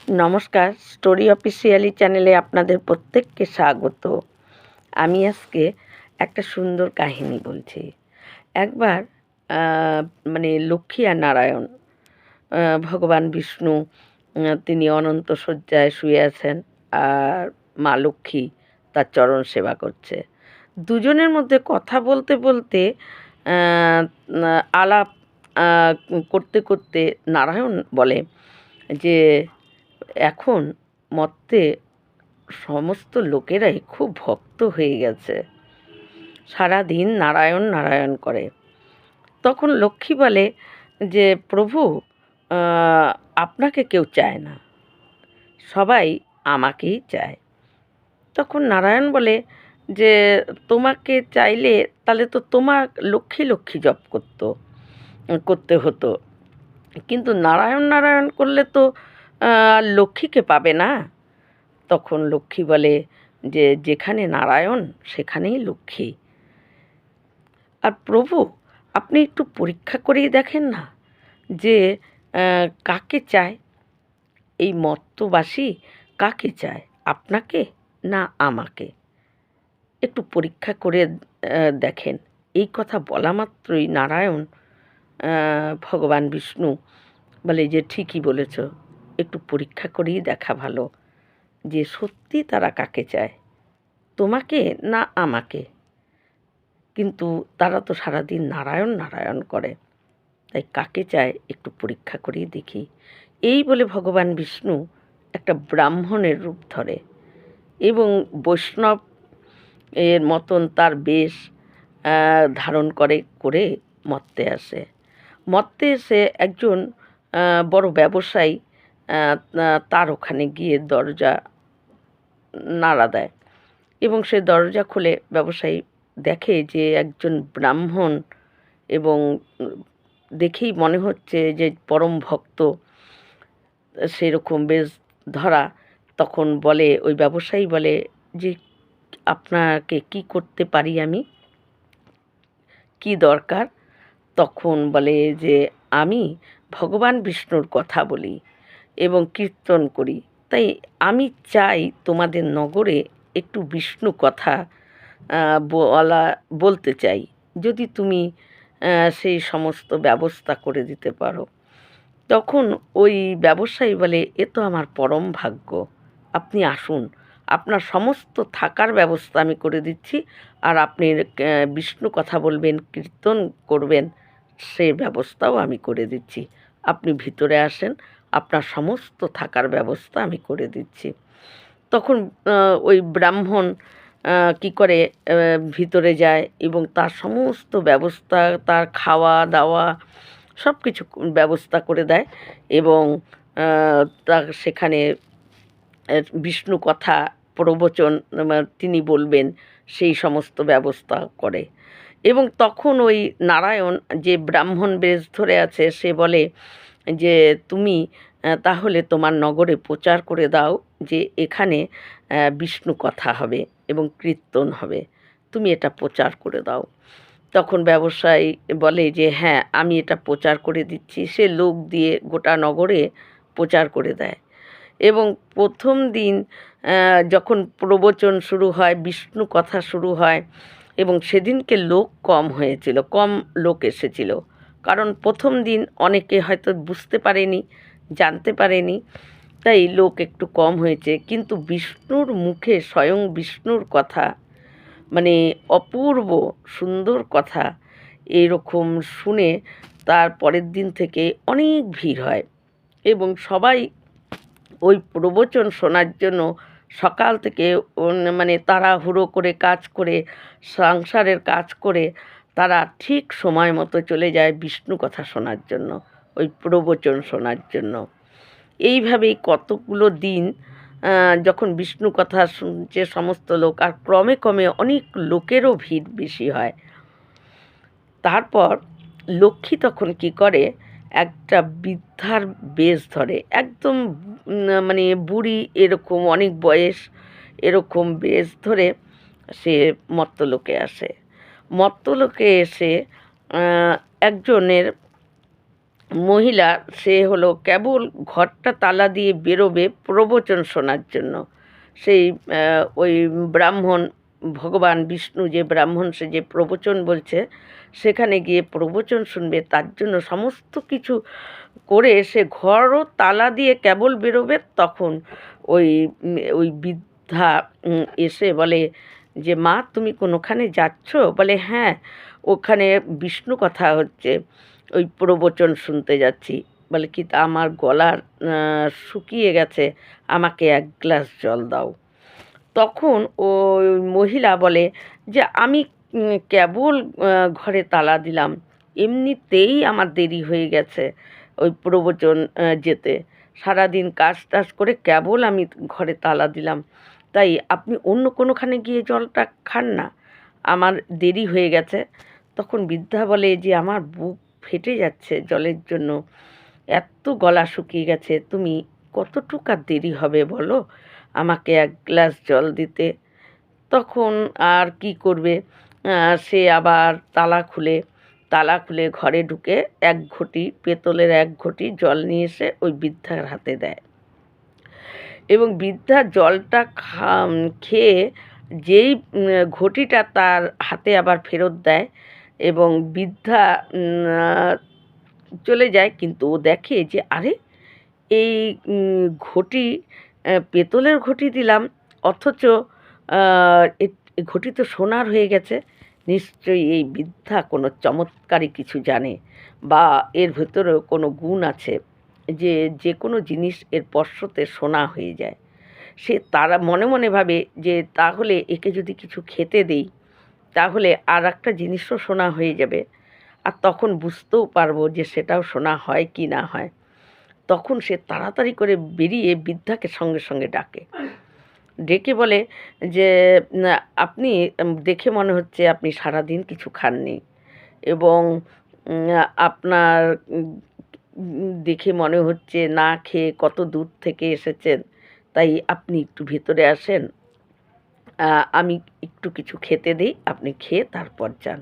নমস্কার, story officially চ্যানেলে আপনাদের প্রত্যেককে স্বাগত। আমি আজকে একটা সুন্দর কাহিনী বলছি। একবার লক্ষ্মী আর নারায়ণ, ভগবান বিষ্ণু, তিনি অনন্ত শয্যায় শুয়ে আছেন, আর মা লক্ষ্মী তার চরণ সেবা করছে। দুজনের মধ্যে কথা বলতে বলতে আলাপ করতে করতে নারায়ণ বলে যে এখন মর্তে সমস্ত লোকেরাই খুব ভক্ত হয়ে গেছে, সারাদিন নারায়ণ নারায়ণ করে। তখন লক্ষ্মী বলে যে প্রভু, আপনাকে কেউ চায় না, সবাই আমাকেই চায়। তখন নারায়ণ বলে যে তোমাকে চাইলে তাহলে তো তোমার লক্ষ্মী লক্ষ্মী জপ করতে হতো, কিন্তু নারায়ণ নারায়ণ করলে তো লক্ষ্মীকে পাবে না। তখন লক্ষ্মী বলে যে যেখানে নারায়ণ সেখানেই লক্ষ্মী। আর প্রভু, আপনি একটু পরীক্ষা করেই দেখেন না যে কাকে চায়, এই মর্তবাসী কাকে চায়, আপনাকে না আমাকে? একটু পরীক্ষা করে দেখেন। এই কথা বলা মাত্রই নারায়ণ, ভগবান বিষ্ণু বলে যে ঠিকই বলেছ, একটু পরীক্ষা করেই দেখা ভালো যে সত্যি তারা কাকে চায়, তোমাকে না আমাকে। কিন্তু তারা তো সারাদিন নারায়ণ নারায়ণ করে, তাই কাকে চায় একটু পরীক্ষা করেই দেখি। এই বলে ভগবান বিষ্ণু একটা ব্রাহ্মণের রূপ ধরে এবং বৈষ্ণব এর মতন তার বেশ ধারণ করে মর্তে আসে। মর্তে এসে একজন বড় ব্যবসায়ী তার ওখানে গিয়ে দরজা নাড়া দেয় এবং সে দরজা খুলে ব্যবসায়ী দেখে যে একজন ব্রাহ্মণ, এবং দেখেই মনে হচ্ছে যে পরম ভক্ত, সেরকম বেশ ধরা। তখন বলে, ওই ব্যবসায়ী বলে যে আপনাকে কি করতে পারি আমি, কি দরকার? তখন বলে যে আমি ভগবান বিষ্ণুর কথা বলি এবং কীর্তন করি, তাই আমি চাই তোমাদের নগরে একটু বিষ্ণু কথা বলতে চাই, যদি তুমি সেই সমস্ত ব্যবস্থা করে দিতে পারো। তখন ওই ব্যবসায়ী বলে এ তো আমার পরম ভাগ্য, আপনি আসুন, আপনার সমস্ত থাকার ব্যবস্থা আমি করে দিচ্ছি, আর আপনি বিষ্ণু কথা বলবেন, কীর্তন করবেন, সে ব্যবস্থাও আমি করে দিচ্ছি। আপনি ভিতরে আসেন, আপনার সমস্ত থাকার ব্যবস্থা আমি করে দিচ্ছি। তখন ওই ব্রাহ্মণ কী করে ভিতরে যায় এবং তার সমস্ত ব্যবস্থা, তার খাওয়া দাওয়া সব কিছু ব্যবস্থা করে দেয় এবং তার সেখানে বিষ্ণু কথা প্রবচন তিনি বলবেন, সেই সমস্ত ব্যবস্থা করে। এবং তখন ওই নারায়ণ, যে ব্রাহ্মণ বেশ ধরে আছে, সে বলে যে তুমি তাহলে তোমার নগরে প্রচার করে দাও যে এখানে বিষ্ণু কথা হবে এবং কীর্তন হবে, তুমি এটা প্রচার করে দাও। তখন ব্যবসায়ী বলে যে হ্যাঁ, আমি এটা প্রচার করে দিচ্ছি। সে লোক দিয়ে গোটা নগরে প্রচার করে দেয় এবং প্রথম দিন যখন প্রবচন শুরু হয়, বিষ্ণু কথা শুরু হয়, এবং সেদিনকে লোক কম হয়েছিল, কম লোক এসেছিল, কারণ প্রথম দিন অনেকে হয়তো বুঝতে পারেনি, জানতে পারেনি, তাই লোক একটু কম হয়েছে। কিন্তু বিষ্ণুর মুখে স্বয়ং বিষ্ণুর কথা, মানে অপূর্ব সুন্দর কথা, এরকম শুনে তার পরের দিন থেকে অনেক ভিড় হয় এবং সবাই ওই প্রবচন শোনার জন্য সকাল থেকে তাড়াহুড়ো করে কাজ করে, সংসারের কাজ করে তারা ঠিক সময় মতো চলে যায় বিষ্ণু কথা শোনার জন্য, ওই প্রবচন শোনার জন্য। এইভাবেই কতগুলো দিন যখন বিষ্ণু কথা শুনছে সমস্ত লোক, আর ক্রমে ক্রমে অনেক লোকেরও ভিড় বেশি হয়। তারপর লক্ষ্মী তখন কি করে, একটা বৃদ্ধার বেশ ধরে, একদম বুড়ি এরকম অনেক বয়স, এরকম বেশ ধরে সে মর্তলোকে আসে। মর্তলোকে এসে একজনের মহিলা সে হলো কেবল ঘরটা তালা দিয়ে বেরোবে প্রবচন শোনার জন্য। সেই ওই ব্রাহ্মণ, ভগবান বিষ্ণু যে ব্রাহ্মণ সে যে প্রবচন বলছে, সেখানে গিয়ে প্রবচন শুনবে, তার জন্য সমস্ত কিছু করে সে ঘরও তালা দিয়ে কেবল বেরোবে। তখন ওই ওই বৃদ্ধা এসে বলে যে, মা তুমি কোনোখানে যাচ্ছ? বলে, হ্যাঁ, ওখানে বিষ্ণু কথা হচ্ছে, ওই প্রবচন শুনতে যাচ্ছি। বলে, কি তা আমার গলার শুকিয়ে গেছে, আমাকে এক গ্লাস জল দাও। তখন ওই মহিলা বলে যে, আমি কেবল ঘরে তালা দিলাম, এমনিতেই আমার দেরি হয়ে গেছে ওই প্রবচন যেতে। সারাদিন কাজ টাজ করে কেবল আমি ঘরে তালা দিলাম, তাই আপনি অন্য কোনোখানে গিয়ে জলটা খান না, আমার দেরি হয়ে গেছে। তখন বৃদ্ধা বলে যে, আমার বুক ফেটে যাচ্ছে জলের জন্য, এত গলা শুকিয়ে গেছে, তুমি কতটুক আর দেরি হবে বলো আমাকে এক গ্লাস জল দিতে। তখন আর কি করবে, সে আবার তালা খুলে ঘরে ঢুকে এক ঘটি, পেতলের এক ঘটি জল নিয়ে এসে ওই বৃদ্ধার হাতে দেয়। এবং বৃদ্ধা জলটা খেয়ে যেই ঘটিটা তার হাতে আবার ফেরত দেয়, এবং বৃদ্ধা চলে যায়, কিন্তু ও দেখে যে, আরে এই ঘটি, পেতলের ঘটি দিলাম, অথচ এ ঘটি তো সোনার হয়ে গেছে। নিশ্চয়ই এই বৃদ্ধা কোনো চমৎকারী কিছু জানে, বা এর ভেতরেও কোনো গুণ আছে, যে যে কোনো জিনিস এর স্পর্শতে সোনা হয়ে যায়। সে তারা মনে মনে ভাবে যে, তাহলে একে যদি কিছু খেতে দেই, তাহলে আর একটা জিনিসও সোনা হয়ে যাবে, আর তখন বুঝতেও পারবো যে সেটাও সোনা হয় কি না হয়। তখন সে তাড়াতাড়ি করে বেরিয়ে বৃদ্ধাকে সঙ্গে সঙ্গে ডাকে, ডেকে বলে যে, না, আপনি দেখে মনে হচ্ছে আপনি সারাদিন কিছু খাননি, এবং আপনার দেখে মনে হচ্ছে না খেয়ে কত দূর থেকে এসেছেন, তাই আপনি একটু ভেতরে আসেন, আমি একটু কিছু খেতে দিই, আপনি খেয়ে তারপর যান।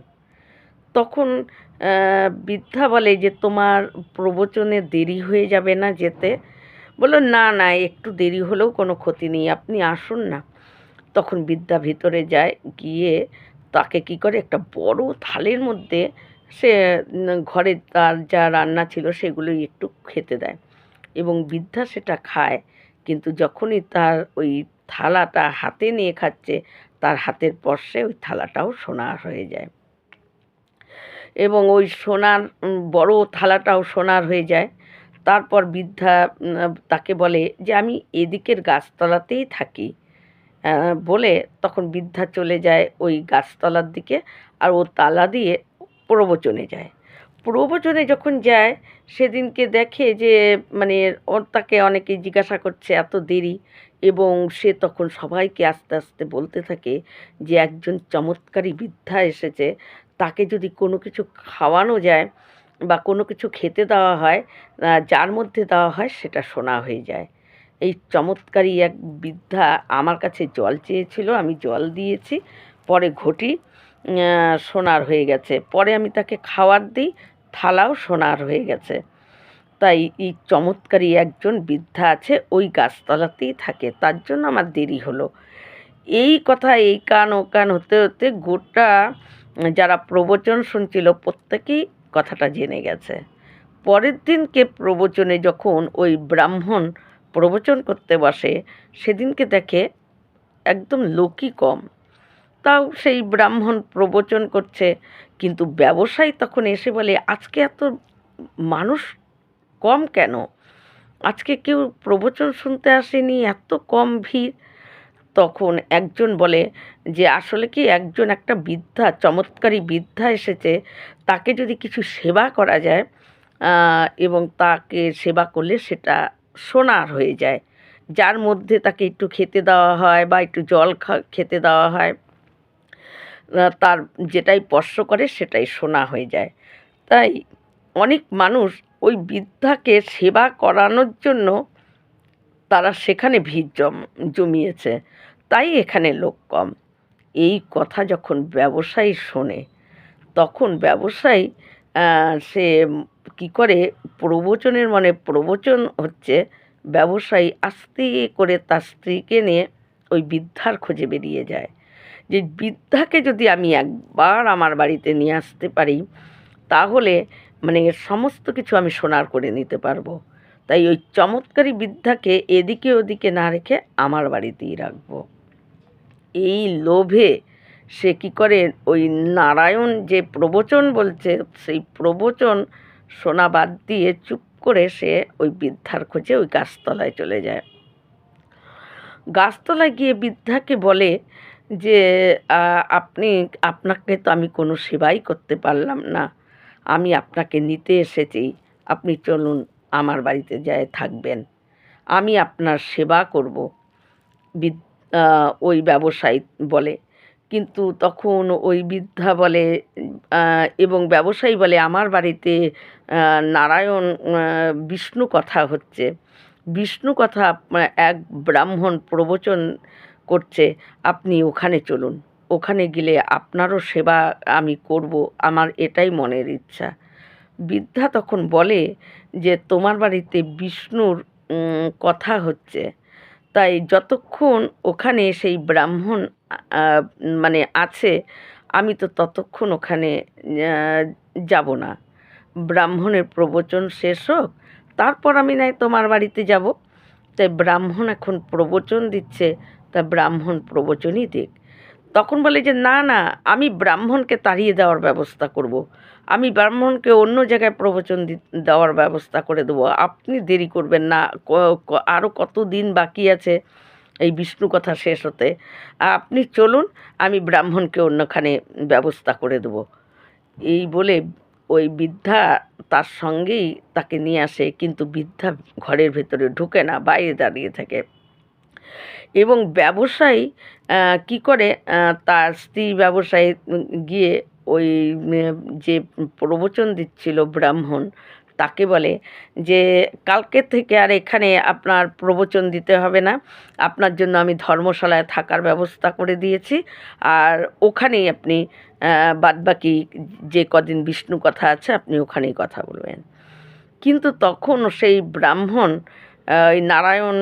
তখন বৃদ্ধা বলে যে, তোমার প্রবচনে দেরি হয়ে যাবে না যেতে? বলল, না না, একটু দেরি হলেও কোনো ক্ষতি নেই, আপনি আসুন না। তখন বৃদ্ধা ভিতরে যায়, গিয়ে তাকে কি করে, একটা বড় থালের মধ্যে সে ঘরে তার যা রান্না ছিল সেগুলোই একটু খেতে দেয়, এবং বৃদ্ধা সেটা খায়। কিন্তু যখনই তার ওই থালাটা হাতে নিয়ে খাচ্ছে, তার হাতের স্পর্শে ওই থালাটাও সোনার হয়ে যায়, এবং ওই সোনার বড় থালাটাও সোনার হয়ে যায়। তারপর বৃদ্ধা তাকে বলে যে, আমি এদিকের গাছতলাতেই থাকি, বলে তখন বৃদ্ধা চলে যায় ওই গাছতলার দিকে, আর ও তালা দিয়ে প্রবচনে যায়। প্রবচনে যখন যায়, সেদিনকে দেখে যে, মানে ওর তাকে অনেকেই জিজ্ঞাসা করছে এত দেরি, এবং সে তখন সবাইকে আস্তে আস্তে বলতে থাকে যে, একজন চমৎকারী বৃদ্ধা এসেছে, তাকে যদি কোনো কিছু খাওয়ানো যায় বা কোনো কিছু খেতে দেওয়া হয়, যার মধ্যে দেওয়া হয় সেটা সোনা হয়ে যায়। এই চমৎকারী এক বৃদ্ধা আমার কাছে জল চেয়েছিল, আমি জল দিয়েছি, পরে ঘটি সোনার হয়ে গেছে, পরে আমি তাকে খাওয়ার দিই, থালাও সোনার হয়ে গেছে। তাই এই চমৎকারী একজন বৃদ্ধা আছে, ওই গাছতলাতেই থাকে, তার জন্য আমার দেরি হলো। এই কথা এই কান ও কান হতে হতে গোটা যারা প্রবচন শুনছিল প্রত্যেকেই কথাটা জেনে গেছে। পরের দিনকে প্রবচনে যখন ওই ব্রাহ্মণ প্রবচন করতে বসে, সেদিনকে দেখে একদম লোকই কম। তাও সেই ব্রাহ্মণ প্রবচন করছে, কিন্তু ব্যবসায়ী তখন এসে বলে, আজকে এত মানুষ কম কেন? আজকে কেউ প্রবচন শুনতে আসেনি, এত কম ভিড়। তখন একজন বলে যে, আসলে কি, একটা বৃদ্ধা, চমৎকারী বৃদ্ধা এসেছে, তাকে যদি কিছু সেবা করা যায়, এবং তাকে সেবা করলে সেটা সোনার হয়ে যায়, যার মধ্যে তাকে একটু খেতে দেওয়া হয় বা একটু জল খেতে দেওয়া হয়, তার যেটাই স্পর্শ করে সেটাই সোনা হয়ে যায়। তাই অনেক মানুষ ওই বৃদ্ধাকে সেবা করানোর জন্য তারা সেখানে ভিড় জমিয়েছে, তাই এখানে লোক কম। এই কথা যখন ব্যবসায়ী শোনে, তখন ব্যবসায়ী সে কী করে, প্রবচনের মানে প্রবচন হচ্ছে ব্যবসায়ী আস্তে করে তার স্ত্রীকে নিয়ে ওই বৃদ্ধার খোঁজে বেরিয়ে যায়, যে বৃদ্ধাকে যদি আমি একবার আমার বাড়িতে নিয়ে আসতে পারি তাহলে মানে এর সমস্ত কিছু আমি সোনার করে নিতে পারবো। তাই ওই চমৎকারী বৃদ্ধাকে এদিকে ওদিকে না রেখে আমার বাড়িতেই রাখবো। এই লোভে সে কী করে, ওই নারায়ণ যে প্রবচন বলছে সেই প্রবচন শোনা বাদ দিয়ে চুপ করে সে ওই বৃদ্ধার খোঁজে ওই গাছতলায় চলে যায়। গাছতলায় গিয়ে বৃদ্ধাকে বলে যে আপনি, আপনাকে তো আমি কোনো সেবাই করতে পারলাম না, আমি আপনাকে নিতে এসেছি, আপনি চলুন আমার বাড়িতে যায় থাকবেন, আমি আপনার সেবা করব। ওই ব্যবসায়ী বলে। কিন্তু তখন ওই বৃদ্ধা বলে এবং ব্যবসায়ী বলে, আমার বাড়িতে নারায়ণ বিষ্ণু কথা হচ্ছে, বিষ্ণু কথা এক ব্রাহ্মণ প্রবচন করছে, আপনি ওখানে চলুন, ওখানে গেলে আপনারও সেবা আমি করব, আমার এটাই মনের ইচ্ছা। বৃদ্ধা তখন বলে যে তোমার বাড়িতে বিষ্ণুর কথা হচ্ছে, তাই যতক্ষণ ওখানে সেই ব্রাহ্মণ মানে আছে আমি তো ততক্ষণ ওখানে যাব না। ব্রাহ্মণের প্রবচন শেষ হোক, তারপর আমি নয় তোমার বাড়িতে যাব। তাই ব্রাহ্মণ এখন প্রবচন দিচ্ছে, তা ব্রাহ্মণ প্রবচনই দিক। তখন বলে যে না না, আমি ব্রাহ্মণকে তাড়িয়ে দেওয়ার ব্যবস্থা করব, আমি ব্রাহ্মণকে অন্য জায়গায় প্রবচন দেওয়ার ব্যবস্থা করে দেবো, আপনি দেরি করবেন না, আরও কত দিন বাকি আছে এই বিষ্ণু কথা শেষ হতে, আপনি চলুন, আমি ব্রাহ্মণকে অন্যখানে ব্যবস্থা করে দেবো। এই বলে ওই বৃদ্ধা তার সঙ্গেই তাকে নিয়ে আসে, কিন্তু বৃদ্ধা ঘরের ভেতরে ঢুকে না, বাইরে দাঁড়িয়ে থাকে। এবং ব্যবসায়ী কী করে, তার স্ত্রী ব্যবসায়ী গিয়ে ওই যে প্রবচন দিচ্ছিল ব্রাহ্মণ তাকে বলে যে কালকে থেকে আর এখানে আপনার প্রবচন দিতে হবে না, আপনার জন্য আমি ধর্মশালায় থাকার ব্যবস্থা করে দিয়েছি, আর ওখানেই আপনি বাদবাকি যে কদিন বিষ্ণু কথা আছে আপনি ওখানেই কথা বলবেন। কিন্তু তখন সেই ব্রাহ্মণ, ওই নারায়ণ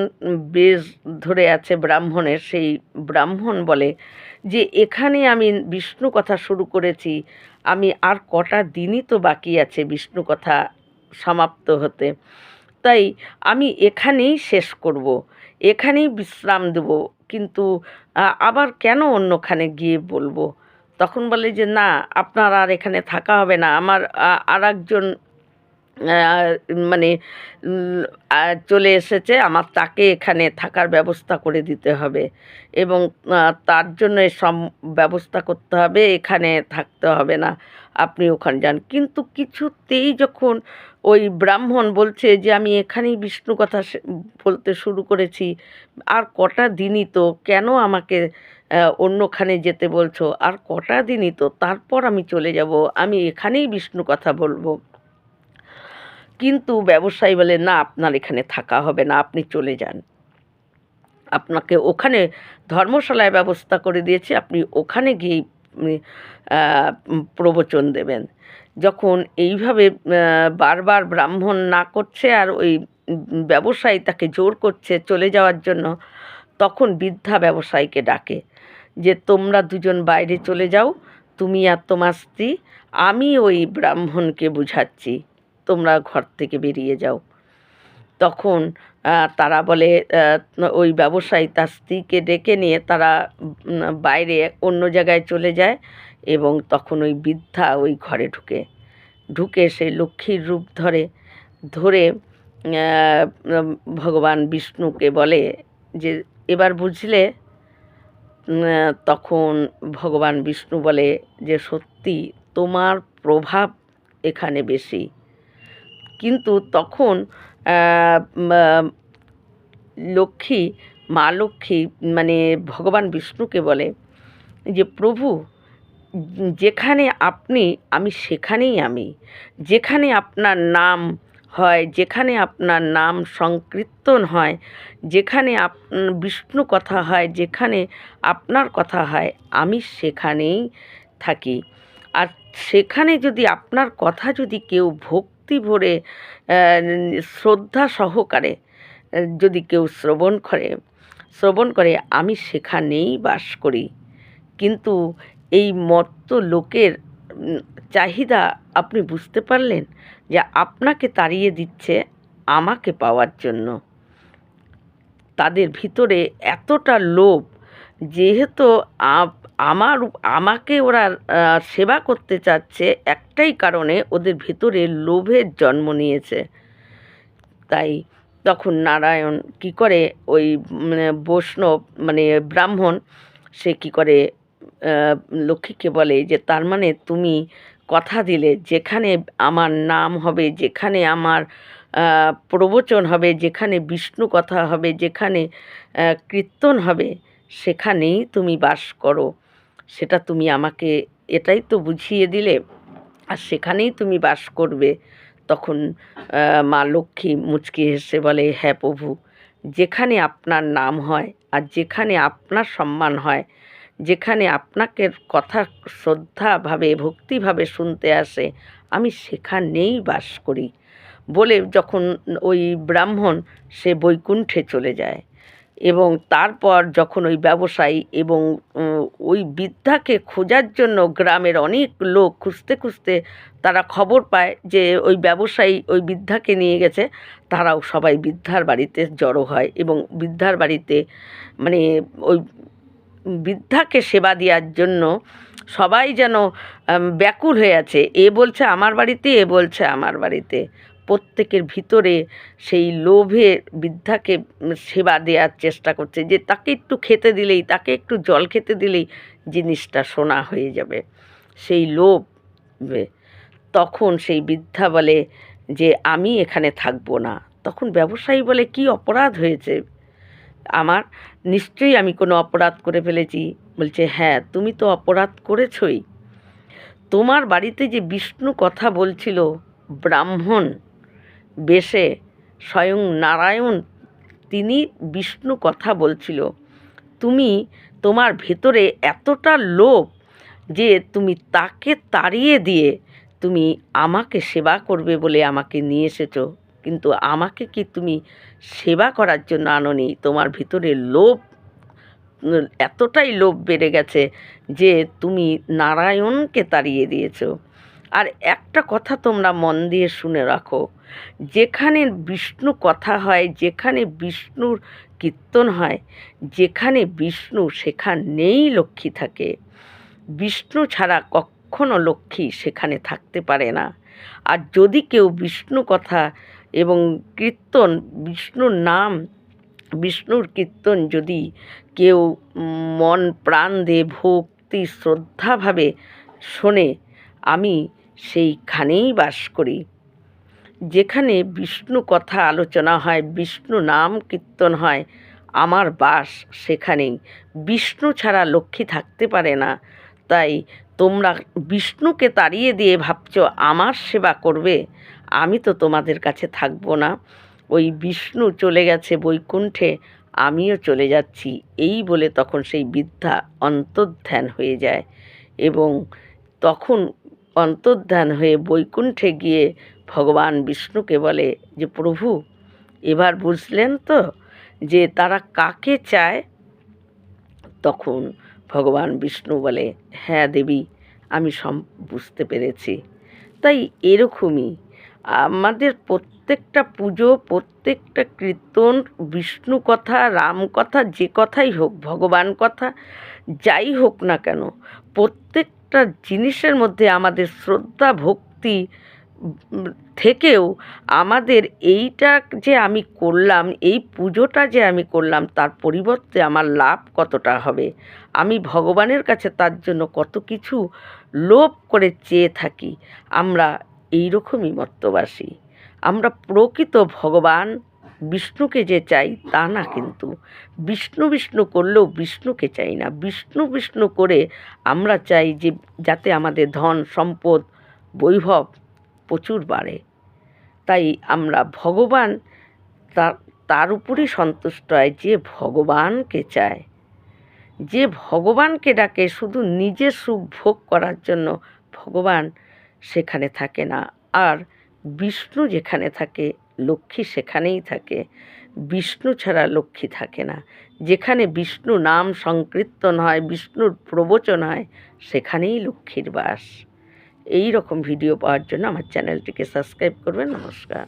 বেশ ধরে আছে ব্রাহ্মণের, সেই ব্রাহ্মণ বলে যে এখানে আমি বিষ্ণু কথা শুরু করেছি, আমি আর কটা দিনই তো বাকি আছে বিষ্ণু কথা সমাপ্ত হতে, তাই আমি এখানেই শেষ করব, এখানেই বিশ্রাম দেব, কিন্তু আবার কেন অন্যখানে গিয়ে বলবো। তখন বলে যে না, আপনার আর এখানে থাকা হবে না, আমার আর একজন মানে চলে এসেছে, আমার তাকে এখানে থাকার ব্যবস্থা করে দিতে হবে, এবং তার জন্য সব ব্যবস্থা করতে হবে, এখানে থাকতে হবে না, আপনি ওখানে যান। কিন্তু কিছুতেই যখন ওই ব্রাহ্মণ বলছে যে আমি এখানেই বিষ্ণু কথা বলতে শুরু করেছি, আর কটা দিনই তো, কেন আমাকে অন্যখানে যেতে বলছো, আর কটা দিনই তো, তারপর আমি চলে যাব, আমি এখানেই বিষ্ণু কথা বলবো। কিন্তু ব্যবসায়ী বলে না, আপনার এখানে থাকা হবে না, আপনি চলে যান, আপনাকে ওখানে ধর্মশালায় ব্যবস্থা করে দিয়েছি, আপনি ওখানে গিয়েই প্রবচন দেবেন। যখন এইভাবে বারবার ব্রাহ্মণ না করছে আর ওই ব্যবসায়ী তাকে জোর করছে চলে যাওয়ার জন্য, তখন বৃদ্ধা ব্যবসায়ীকে ডাকে যে তোমরা দুজন বাইরে চলে যাও, তুমি আর তোমার স্ত্রী, আমি ওই ব্রাহ্মণকে বুঝাচ্ছি, তোমরা ঘর থেকে বেরিয়ে যাও। তখন তারা বলে, ওই ব্যবসায়ী তার স্ত্রীকে ডেকে নিয়ে তারা বাইরে অন্য জায়গায় চলে যায়, এবং তখন ওই বৃদ্ধা ওই ঘরে ঢুকে সেই লক্ষ্মীর রূপ ধরে ভগবান বিষ্ণুকে বলে যে এবার বুঝলে। তখন ভগবান বিষ্ণু বলে যে সত্যি তোমার প্রভাব এখানে বেশি। কিন্তু তখন লক্ষ্মী, মা লক্ষ্মী মানে ভগবান বিষ্ণুকে বলে যে প্রভু, যেখানে আপনি আমি সেখানেই আমি, যেখানে আপনার নাম হয়, যেখানে আপনার নাম সংকীর্তন হয়, যেখানে বিষ্ণু কথা হয়, যেখানে আপনার কথা হয়, আমি সেখানেই থাকি। আর সেখানে যদি আপনার কথা যদি কেউ ভক্তি ভরে শ্রদ্ধা সহকারে যদি কেউ শ্রবণ করে আমি সেখানেই বাস করি। কিন্তু এই মর্ত লোকের চাহিদা আপনি বুঝতে পারলেন যে আপনাকে তাড়িয়ে দিচ্ছে আমাকে পাওয়ার জন্য। তাদের ভিতরে এতটা লোভ, যেহেতু আমাকে ওরা সেবা করতে চাচ্ছে একটাই কারণে, ওদের ভিতরে লোভের জন্ম নিয়েছে। তাই তখন নারায়ণ কি করে, ওই বৈষ্ণব ব্রাহ্মণ, সে কি করে লক্ষ্মীকে বলে যে তার মানে তুমি কথা দিলে যেখানে আমার নাম হবে, যেখানে আমার প্রবচন হবে, যেখানে বিষ্ণু কথা হবে, যেখানে কীর্তন হবে, সেখানেই তুমি বাস করো। সেটা তুমি আমাকে এটাই তো বুঝিয়ে দিলে, আর সেখানেই তুমি বাস করবে। তখন মা লক্ষ্মী মুচকি হেসে বলে, হ্যাঁ প্রভু, যেখানে আপনার নাম হয় আর যেখানে আপনার সম্মান হয়, যেখানে আপনাকে কথা শ্রদ্ধাভাবে ভক্তিভাবে শুনতে আসে, আমি সেখানেই বাস করি। বলে যখন ওই ব্রাহ্মণ সে বৈকুণ্ঠে চলে যায়, এবং তারপর যখন ওই ব্যবসায়ী এবং ওই বৃদ্ধাকে খোঁজার জন্য গ্রামের অনেক লোক খুঁজতে খুঁজতে তারা খবর পায় যে ওই ব্যবসায়ী ওই বৃদ্ধাকে নিয়ে গেছে, তারাও সবাই বৃদ্ধার বাড়িতে জড়ো হয় এবং বৃদ্ধার বাড়িতে ওই বৃদ্ধাকে সেবা দেওয়ার জন্য সবাই যেন ব্যাকুল হয়ে আছে। এ বলছে আমার বাড়িতে, এ বলছে আমার বাড়িতে। প্রত্যেকের ভিতরে সেই লোভে বৃদ্ধাকে সেবা দেওয়ার চেষ্টা করছে, যে তাকে একটু খেতে দিলেই, তাকে একটু জল খেতে দিলেই জিনিসটা সোনা হয়ে যাবে, সেই লোভে। তখন সেই বৃদ্ধা বলে যে আমি এখানে থাকবো না। তখন ব্যবসায়ী বলে, কি অপরাধ হয়েছে আমার? নিশ্চয়ই আমি কোনো অপরাধ করে ফেলেছি। বলছে, হ্যাঁ তুমি তো অপরাধ করেছই। তোমার বাড়িতে যে বিষ্ণু কথা বলছিল ব্রাহ্মণ বেশে, স্বয়ং নারায়ণ তিনি বিষ্ণু কথা বলছিল, তোমার ভেতরে এতটা লোভ যে তুমি তাকে তাড়িয়ে দিয়ে তুমি আমাকে সেবা করবে বলে আমাকে নিয়ে এসেছো। কিন্তু আমাকে কি তুমি সেবা করার জন্য আনোনি? তোমার ভিতরে লোভ, এতটাই লোভ বেড়ে গেছে যে তুমি নারায়ণকে তাড়িয়ে দিয়েছো। আর একটা কথা তোমরা মন দিয়ে শুনে রাখো, যেখানে বিষ্ণু কথা হয়, যেখানে বিষ্ণুর কীর্তন হয়, যেখানে বিষ্ণু সেখানেই লক্ষ্মী থাকে। বিষ্ণু ছাড়া কখনো লক্ষ্মী সেখানে থাকতে পারে না। আর যদি কেউ বিষ্ণু কথা এবং কীর্তন, বিষ্ণুর নাম, বিষ্ণুর কীর্তন যদি কেউ মন প্রাণ দিয়ে ভক্তি শ্রদ্ধাভাবে শোনে, আমি সেইখানেই বাস করি। যেখানে বিষ্ণু কথা আলোচনা হয়, বিষ্ণু নাম কীর্তন হয়, আমার বাস সেখানেই। বিষ্ণু ছাড়া লক্ষ্মী থাকতে পারে না। তাই তোমরা বিষ্ণুকে তাড়িয়ে দিয়ে ভাবছো আমার সেবা করবে, আমি তো তোমাদের কাছে থাকবো না। ওই বিষ্ণু চলে গেছে বৈকুণ্ঠে, আমিও চলে যাচ্ছি। এই বলে তখন সেই বৃদ্ধা অন্তর্ধান হয়ে যায়, এবং তখন অন্তর্ধান হয়ে বৈকুণ্ঠে গিয়ে ভগবান বিষ্ণুকে বলে যে প্রভু, এবার বুঝলেন তো যে তারা কাকে চায়? তখন ভগবান বিষ্ণু বলে, হ্যাঁ দেবী, আমি বুঝতে পেরেছি। তাই এরকমই আমাদের প্রত্যেকটা পুজো, প্রত্যেকটা কীর্তন, বিষ্ণু কথা, রাম কথা, যে কথাই হোক, ভগবান কথা যাই হোক না কেন, প্রত্যেকটা জিনিসের মধ্যে আমাদের শ্রদ্ধা ভক্তি থেকেও আমাদের এইটা যে আমি করলাম, এই পুজোটা যে আমি করলাম, তার পরিবর্তে আমার লাভ কতটা হবে, আমি ভগবানের কাছে তার জন্য কত কিছু লোভ করে চেয়ে থাকি। আমরা এইরকমই মত্তবাসী। আমরা প্রকৃত ভগবান বিষ্ণুকে যে চাই তা না, কিন্তু বিষ্ণু বিষ্ণু করলেও বিষ্ণুকে চাই না। বিষ্ণু বিষ্ণু করে আমরা চাই যে যাতে আমাদের ধন সম্পদ বৈভব প্রচুর বাড়ে। তাই আমরা ভগবান তার উপরই সন্তুষ্ট হয় যে ভগবানকে চায়, যে ভগবানকে ডাকে শুধু নিজের সুখ ভোগ করার জন্য, ভগবান সেখানে থাকে না। আর বিষ্ণু যেখানে থাকে লক্ষ্মী সেখানেই থাকে। বিষ্ণু ছাড়া লক্ষ্মী থাকে না। যেখানে বিষ্ণু নাম সংকীর্তন হয়, বিষ্ণুর প্রবচন হয়, সেখানেই লক্ষ্মীর বাস। এই রকম ভিডিও পাওয়ার জন্য আমার চ্যানেলটিকে সাবস্ক্রাইব করবেন। নমস্কার।